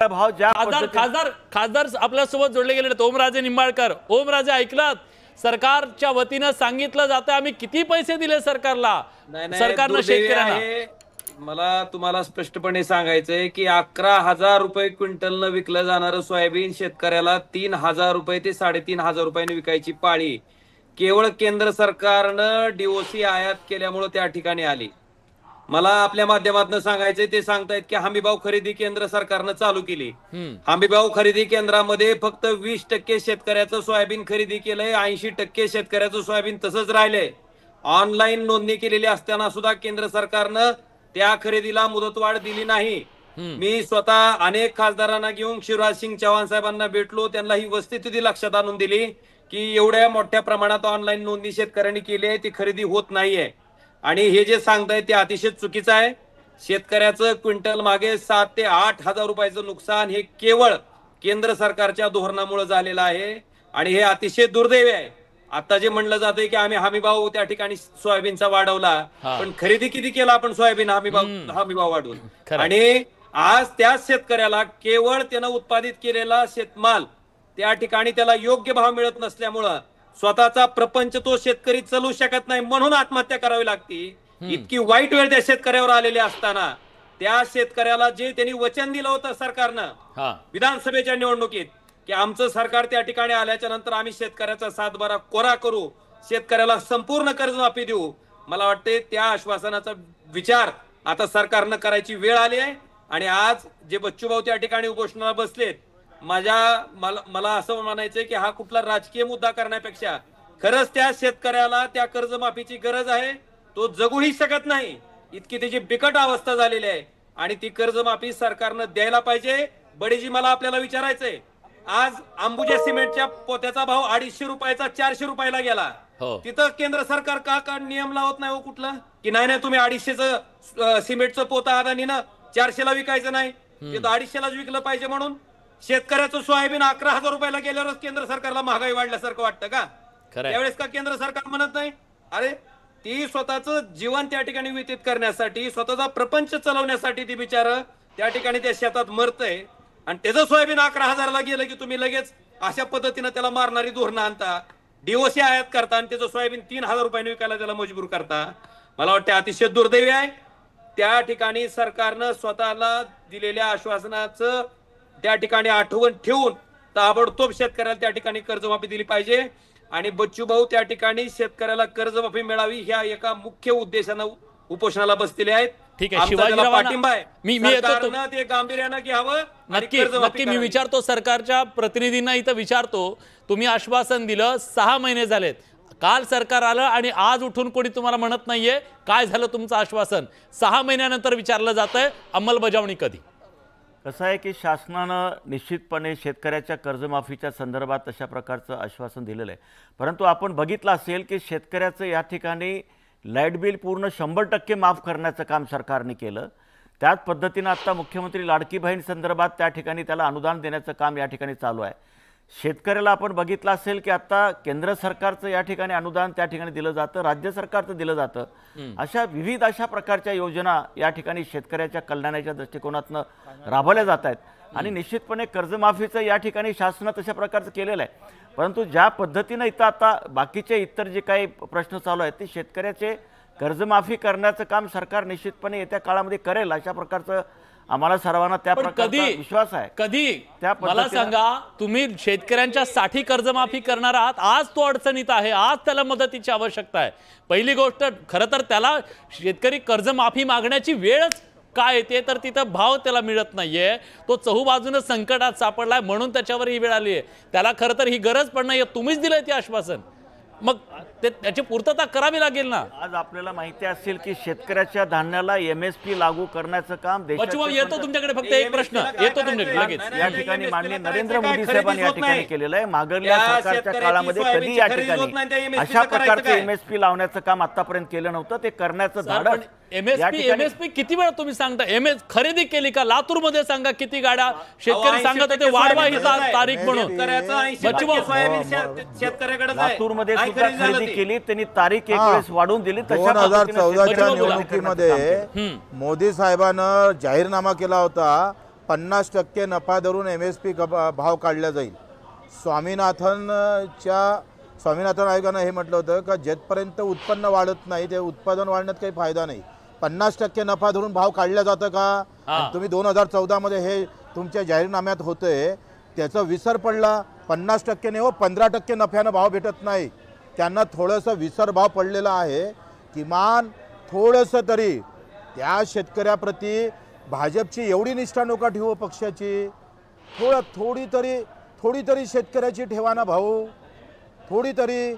भाव ज्या खासदार आपल्यासोबत जोडले गेले आहेत ओमराजे निंबाळकर। ओमराजे, ऐकलात सरकारच्या वतीनं सांगितलं जातं आम्ही किती पैसे दिले सरकारला, सरकारनं शेतकऱ्यांना। मला तुम्हाला स्पष्टपणे सांगायचंय की 11,000 रुपये क्विंटलनं विकलं जाणारं सोयाबीन शेतकऱ्याला 3,000 रुपये ते 3,500 रुपयांनी विकायची पाळी केवळ केंद्र सरकारनं डीओसी आयात केल्यामुळे त्या ठिकाणी आली। मला आपल्या माध्यमातून सांगायचंय, ते सांगतायत की हमीभाव खरेदी केंद्र सरकारनं चालू केली। हमीभाव खरेदी केंद्रामध्ये फक्त 20% शेतकऱ्याचं सोयाबीन खरेदी केलंय, 80% शेतकऱ्याचं सोयाबीन तसंच राहिलंय। ऑनलाईन नोंदणी केलेली असताना सुद्धा केंद्र सरकारनं त्या खरेदीला मुदतवाढ दिली नाही। मी स्वतः अनेक खासदारांना घेऊन शिवराज सिंग चौहान साहेबांना भेटलो, त्यांना ही वस्तुस्थिती लक्षात आणून दिली की एवढ्या मोठ्या प्रमाणात ऑनलाईन नोंदणी शेतकऱ्यांनी केली आहे, ती खरेदी होत नाहीये। आणि हे जे सांगताय ते अतिशय चुकीचं आहे। शेतकऱ्याचं क्विंटल मागे 7 ते 8,000 रुपयाचं नुकसान हे केवळ केंद्र सरकारच्या धोरणामुळे झालेलं आहे आणि हे अतिशय दुर्दैवी आहे। आता जे म्हणलं जातंय की आम्ही हमीभाव त्या ठिकाणी सोयाबीनचा वाढवला, पण खरेदी किती केला आपण सोयाबीन हमीभाव वाढवून? आणि आज त्याच शेतकऱ्याला केवळ त्यानं उत्पादित केलेला शेतमाल त्या ठिकाणी त्याला योग्य भाव मिळत नसल्यामुळं स्वतःचा प्रपंच तो शेतकरी चालू शकत नाही, म्हणून आत्महत्या करावी लागते। इतकी वाईट वेळ त्या शेतकऱ्यावर आलेली असताना त्या शेतकऱ्याला जे त्यांनी वचन दिलं होतं सरकारनं विधानसभेच्या निवडणुकीत की आमचं सरकार त्या ठिकाणी आल्याच्या नंतर आम्ही शेतकऱ्याचा सातबारा कोरा करू, शेतकऱ्याला संपूर्ण कर्जमाफी देऊ, मला वाटते त्या आश्वासनाचा विचार आता सरकारनं करायची वेळ आली आहे। आणि आज जे बच्चूभाऊ त्या ठिकाणी उपोषणाला बसलेत, मला असं म्हणायचंय की हा कुठला राजकीय मुद्दा करण्यापेक्षा खरंच त्या शेतकऱ्याला त्या कर्जमाफीची गरज आहे, तो जगूही शकत नाही, इतकी त्याची बिकट अवस्था झालेली आहे आणि ती कर्जमाफी सरकारनं द्यायला पाहिजे। बडीजी, मला आपल्याला विचारायचंय, आज अंबुजा सिमेंटच्या पोत्याचा भाव 250 रुपयाचा 400 रुपयाला गेला, तिथं केंद्र सरकार का नियम लावत नाही हो कुठलं की नाही तुम्ही 250चं सिमेंटचं पोतं अदानीनं 400ला विकायचं नाही, तिथं 250लाच विकलं पाहिजे? म्हणून शेतकऱ्याचं सोयाबीन 11,000 रुपयाला गेल्यावरच केंद्र सरकारला महागाई वाढल्यासारखं वाटतं का? त्यावेळेस का केंद्र सरकार म्हणत नाही अरे ती स्वतःचं जीवन त्या ठिकाणी व्यतीत करण्यासाठी, स्वतःचा प्रपंच चालवण्यासाठी ती बिचारं त्या ठिकाणी त्या शेतात मरतय आणि त्याचं सोयाबीन 11,000ला गेलं की तुम्ही लगेच अशा पद्धतीनं त्याला मारणारी धोरणं आणता, डीओसी आयात करता आणि त्याचं सोयाबीन 3,000 रुपयांनी विकायला त्याला मजबूर करता। मला वाटतं अतिशय दुर्दैवी आहे। त्या ठिकाणी सरकारनं स्वतःला दिलेल्या आश्वासनाचं त्या ठिकाणी आठवण ठेवून ताबडतोब शेतकऱ्याला त्या ठिकाणी कर्जमाफी दिली पाहिजे आणि बच्चूभाऊ त्या ठिकाणी शेतकऱ्याला कर्जमाफी मिळावी ह्या एका मुख्य उद्देशानं उपोषणाला बसलेले आहेत। ठीक आहे, शिवाजीराव पाठिंबा आहे, मी ते गांभीर्यानं घ्यावं। नक्की मी विचारतो, सरकारच्या प्रतिनिधींना इथं विचारतो, तुम्ही आश्वासन दिलं, 6 महिने झालेत, काल सरकार आलं आणि आज उठून कोणी तुम्हाला म्हणत नाहीये काय झालं तुमचं आश्वासन? 6 महिन्यानंतर विचारलं जातंय, अंमलबजावणी कधी? कसं आहे की शासनानं निश्चितपणे शेतकऱ्याच्या कर्जमाफीच्या संदर्भात तशा प्रकारचं आश्वासन दिलेलं आहे, परंतु आपण बघितलं असेल की शेतकऱ्याचं या ठिकाणी लाईट बिल पूर्ण 100% माफ करण्याचं काम सरकारने केलं। त्याच पद्धतीनं आता मुख्यमंत्री लाडकी बहीण संदर्भात त्या ठिकाणी त्याला अनुदान देण्याचं काम या ठिकाणी चालू आहे। शेतकऱ्याला आपण बघितलं असेल की आता केंद्र सरकारचं या ठिकाणी अनुदान त्या ठिकाणी दिलं जातं, राज्य सरकारचं दिलं जातं, अशा विविध अशा प्रकारच्या योजना या ठिकाणी शेतकऱ्याच्या कल्याणाच्या दृष्टिकोनातून राबवल्या जात आहेत आणि निश्चितपणे कर्जमाफीचं या ठिकाणी शासनानं तशा प्रकारचं केलेलं आहे। परंतु ज्या पद्धतीनं इथं आता बाकीचे इतर जे काही प्रश्न चालू आहेत ते शेतकऱ्याचे कर्जमाफी करण्याचं काम सरकार निश्चितपणे येत्या काळामध्ये करेल, अशा प्रकारचं आम्हाला सर्वांना त्या प्रकारचा विश्वास आहे। कधी मला सांगा, तुम्ही शेतकऱ्यांच्या साठी कर्जमाफी करणार आहात, आज तो अडचणीत आहे, आज त्याला मदतीची आवश्यकता आहे। पहिली गोष्ट, खरं तर त्याला शेतकरी कर्जमाफी मागण्याची वेळच काय येते तर तिथं भाव त्याला मिळत नाहीये, तो चहूबाजूने संकटात सापडलाय म्हणून त्याच्यावर ही वेळ आली आहे। त्याला खरं तर ही गरज पण नाहीये, तुम्हीच दिलंय ते आश्वासन, मग त्याची पूर्तता करावी लागेल ना। आज आपल्याला माहिती असेल की शेतकऱ्याच्या धान्याला MSP लागू करण्याचं काम बच्चूभाऊ येतो तुमच्याकडे, फक्त एक प्रश्न येतो तुमच्याकडे लगेच। या ठिकाणी माननीय नरेंद्र मोदी साहेबांनी या ठिकाणी केलेलं आहे। मागल्या सरकारच्या काळामध्ये कधी या ठिकाणी अशा प्रकारचं MSP लावण्याचं काम आतापर्यंत केलं नव्हतं, ते करण्याचं धाडस MSP किती वेळा तुम्ही सांगता? खरेदी केली का? लातूर मध्ये सांगा किती गाड्या शेतकरी सांगत होते वाढवा ही तारीख म्हणून। लातूर मध्ये सुद्धा खरेदी केली त्यांनी, तारीख एक वेळेस वाढवून दिली। 2014च्या निवडणुकीमध्ये मोदी साहेबांना जाहीरनामा केला होता 50% नफा धरून MSP भाव काढला जाईल. स्वामीनाथन आयोगानं हे म्हटलं होतं का जेथपर्यंत उत्पन्न वाढत नाही ते उत्पादन वाढण्यात काही फायदा नाही. 50% नफा धरून भाव काढला जातं का? आणि तुम्ही 2014 मध्ये हे तुमच्या जाहीरनाम्यात होतंय, त्याचा विसर पडला. 50% नाही हो, 15% नफ्यानं भाव भेटत नाही. त्यांना थोडंसं विसर भाव पडलेला आहे. किमान थोडंसं तरी त्या शेतकऱ्याप्रती भाजपची एवढी निष्ठा नका ठेवू पक्षाची. थोडी तरी शेतकऱ्याची ठेवा ना भाऊ, थोडी तरी.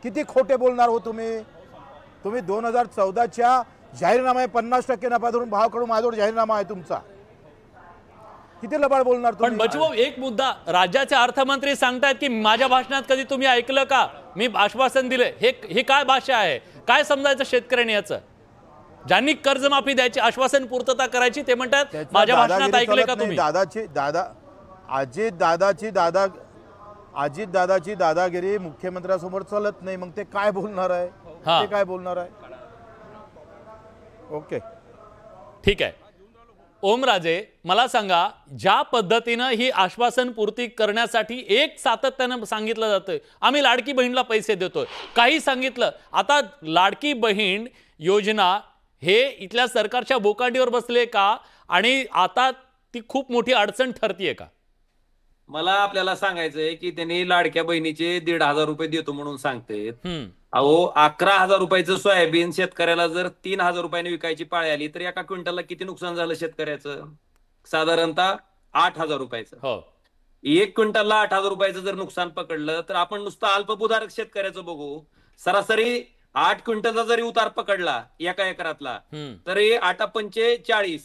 किती खोटे बोलणार हो तुम्ही 2014च्या जाहीरनामा 50% नफा धरून भाव काढून माझ्यावर जाहीरनामा आहे तुमचा. किती लबाड बोलणार पण बचभाऊ, एक मुद्दा राज्याचे अर्थमंत्री सांगतायत की माझ्या भाषणात कधी तुम्ही ऐकलं का मी आश्वासन दिले? हे काय भाषा आहे? काय समजायचं शेतकऱ्यांनी याचं? ज्यांनी कर्जमाफी द्यायची, आश्वासन पूर्तता करायची, ते म्हणतात माझ्या भाषणात ऐकले का तुम्ही? अजितदादाची दादागिरी मुख्यमंत्र्यासमोर चालत नाही. मग ते काय बोलणार आहे? ते काय बोलणार आहे? ओके, ठीक आहे. ओमराजे, मला सांगा, ज्या पद्धतीनं ही आश्वासन पूर्ती करण्यासाठी एक सातत्यानं सांगितलं जातंय आम्ही लाडकी बहीणला पैसे देतोय, काही सांगितलं आता लाडकी बहीण योजना हे इथल्या सरकारच्या बोकांडीवर बसले का आणि आता ती खूप मोठी अडचण ठरतीये का? मला आपल्याला सांगायचंय की त्यांनी लाडक्या बहिणीचे 1,500 रुपये देतो म्हणून सांगतेत. अहो, 11,000 रुपयाचं सोयाबीन शेतकऱ्याला जर 3,000 रुपयाने विकायची पाळी आली तर एका क्विंटलला किती नुकसान झालं शेतकऱ्याचं? साधारणतः 8,000 रुपयाचं. 1 क्विंटलला 8,000 रुपयाचं जर नुकसान पकडलं तर आपण नुसतं अल्पभूधारक शेतकऱ्याचं बघू, सरासरी 8 क्विंटलचा जरी उतार पकडला एका एकरातला तरी 8×5 = 40,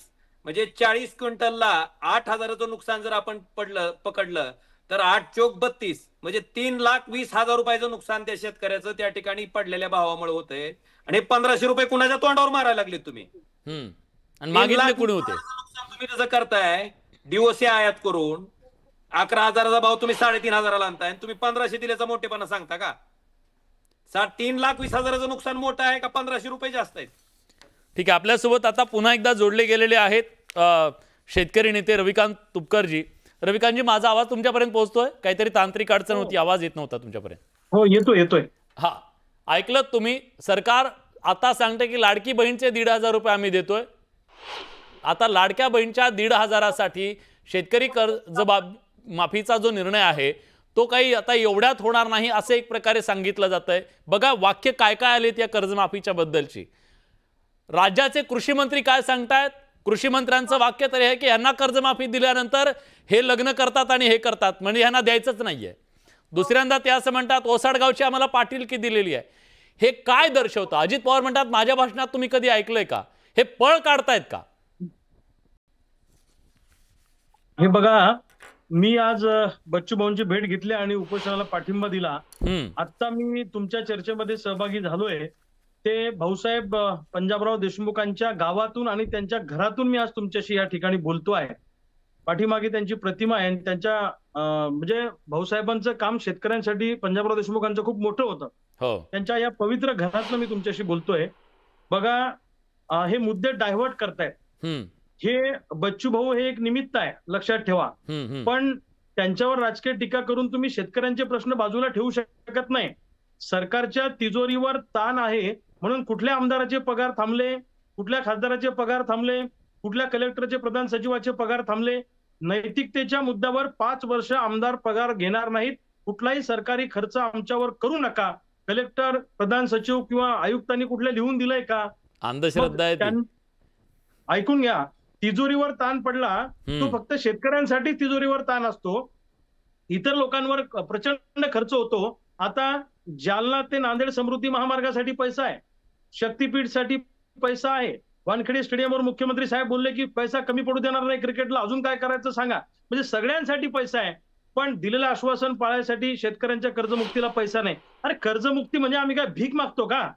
म्हणजे 40 क्विंटलला 8,000चं नुकसान जर आपण पकडलं तर 8×4 = 32, म्हणजे 3,20,000 रुपयाचं नुकसान त्या शेतकऱ्याचं त्या ठिकाणी पडलेल्या भावामुळे होतंय. आणि 1,500 रुपये कुणाच्या तोंडावर मारायला लागले तुम्ही. तुम्ही जसं करताय DOC आयात करून 11,000चा भाव तुम्ही 3,500ला आणताय आणि तुम्ही 1,500 दिल्याचा मोठेपणा सांगता का? 3,20,000चं नुकसान मोठं आहे का 1,500 रुपये जास्त आहेत? ठीक आहे. आपल्यासोबत आता पुन्हा एकदा जोडले गेलेले आहेत शेतकरी नेते रविकांत तुपकरजी. रविकांतजी, माझा आवाज तुमच्यापर्यंत पोहोचतोय? काहीतरी तांत्रिक अडचण होती, आवाज येत नव्हता तुमच्यापर्यंत. हो, येतोय. हा, ऐकलं तुम्ही? सरकार आता सांगते की लाडकी बहीणचे 1,500 रुपये आम्ही देतोय. आता लाडक्या बहीणच्या 1,500साठी शेतकरी कर्ज माफीचा जो निर्णय आहे तो काही आता एवढ्यात होणार नाही असं एक प्रकारे सांगितलं जातंय. बघा वाक्य काय काय आलेत या कर्जमाफीच्या बद्दलची. राज्याचे कृषी मंत्री काय सांगतायत? कृषी मंत्र्यांचं वाक्य तर आहे की यांना कर्जमाफी दिल्यानंतर हे लग्न करतात आणि हे करतात, म्हणजे यांना द्यायचंच नाहीये. दुसऱ्यांदा ते असं म्हणतात ओसाडगावची आम्हाला पाटीलकी दिलेली आहे. हे काय दर्शवतं? अजित पवार म्हणतात माझ्या भाषणात तुम्ही कधी ऐकलंय का? हे पळ काढतायत का? हे बघा, मी आज बच्चू भाऊंची भेट घेतली आणि उपोषणाला पाठिंबा दिला. आता मी तुमच्या चर्चेमध्ये सहभागी झालोय ते भाऊसाहेब पंजाबराव देशमुखांच्या गावातून आणि त्यांच्या घरातून मी आज तुमच्याशी या ठिकाणी बोलतो आहे. पाठीमागे त्यांची प्रतिमा आहे आणि त्यांच्या म्हणजे भाऊसाहेबांचं काम शेतकऱ्यांसाठी पंजाबराव देशमुखांचं खूप मोठं होतं. त्यांच्या या पवित्र घरातनं मी तुमच्याशी बोलतोय. बघा, हे मुद्दे डायव्हर्ट करतायत. हे बच्चू भाऊ हे एक निमित्त आहे, लक्षात ठेवा. पण त्यांच्यावर राजकीय टीका करून तुम्ही शेतकऱ्यांचे प्रश्न बाजूला ठेवू शकत नाही. सरकारच्या तिजोरीवर ताण आहे म्हणून कुठल्या आमदाराचे पगार थांबले, कुठल्या खासदाराचे पगार थांबले, कुठल्या कलेक्टरचे, प्रधान सचिवाचे पगार थांबले. नैतिकतेच्या मुद्द्यावर 5 वर्ष आमदार पगार घेणार नाहीत. कुठलाही सरकारी खर्च आमच्यावर करू नका. कलेक्टर, प्रधान सचिव किंवा आयुक्तांनी कुठल्या लिहून दिलंय का? अंधश्रद्धा आहे. ऐकून घ्या, तिजोरीवर ताण पडला तो फक्त शेतकऱ्यांसाठी तिजोरीवर ताण असतो. इतर लोकांवर प्रचंड खर्च होतो. आता जालना ते नांदेड समृद्धी महामार्गासाठी पैसा आहे, शक्तीपीठसाठी पैसा आहे, वानखेडे स्टेडियमवर मुख्यमंत्री साहेब बोलले की पैसा कमी पडू देणार नाही क्रिकेटला, अजून काय करायचं सांगा. म्हणजे सगळ्यांसाठी पैसा आहे, पण दिलेलं आश्वासन पाळण्यासाठी शेतकऱ्यांच्या कर्जमुक्तीला पैसा नाही. अरे कर्जमुक्ती म्हणजे आम्ही काय भीक मागतो का?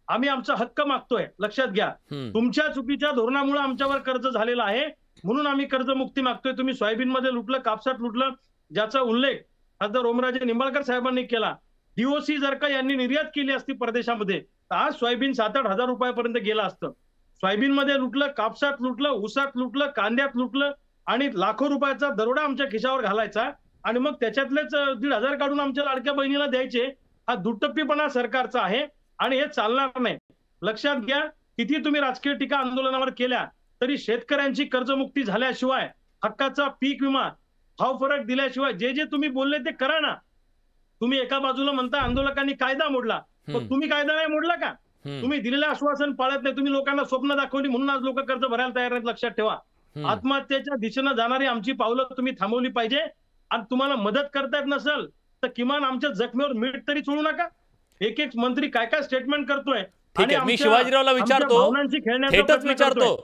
आम्ही आमचा हक्क मागतोय. लक्षात घ्या, तुमच्या चुकीच्या धोरणामुळे आमच्यावर कर्ज झालेलं आहे म्हणून आम्ही कर्जमुक्ती मागतोय. तुम्ही सोयाबीनमध्ये लुटलं, कापसात लुटलं, ज्याचा उल्लेख खासदार ओमराजे निंबाळकर साहेबांनी केला. DOC जर का यांनी निर्यात केली असती परदेशामध्ये तर आज सोयाबीन 7-8 हजार रुपयापर्यंत गेलं असतं. सोयाबीनमध्ये लुटलं, कापसात लुटलं, ऊसात लुटलं, कांद्यात लुटलं, आणि लाखो रुपयाचा दरोडा आमच्या खिशावर घालायचा आणि मग त्याच्यातलेच 1,500 काढून आमच्या लाडक्या बहिणीला द्यायचे. हा दुटप्पीपणा सरकारचा आहे आणि हे चालणार नाही. लक्षात घ्या, किती तुम्ही राजकीय टीका आंदोलनावर केल्या तरी शेतकऱ्यांची कर्जमुक्ती झाल्याशिवाय, हक्काचा पीक विमा, भाव फरक दिल्याशिवाय जे जे तुम्ही बोलले ते करा ना. तुम्ही एका बाजूला म्हणता आंदोलकांनी कायदा मोडला, पण तुम्ही कायदा नाही मोडला का? तुम्ही दिलेलं आश्वासन पाळत नाही. तुम्ही लोकांना स्वप्न दाखवली म्हणून आज लोक कर्ज भरायला तयार नाहीत. लक्षात ठेवा, आत्महत्येच्या दिशेनं जाणारी आमची पावलं तुम्ही थांबवली पाहिजे. आणि तुम्हाला मदत करता येत नसेल तर किमान आमच्या जखमेवर मीठ तरी चोळू नका. एक एक मंत्री काय काय स्टेटमेंट करतोय. ठीक आहे, मी शिवाजीरावला विचारतो, थेटच विचारतो.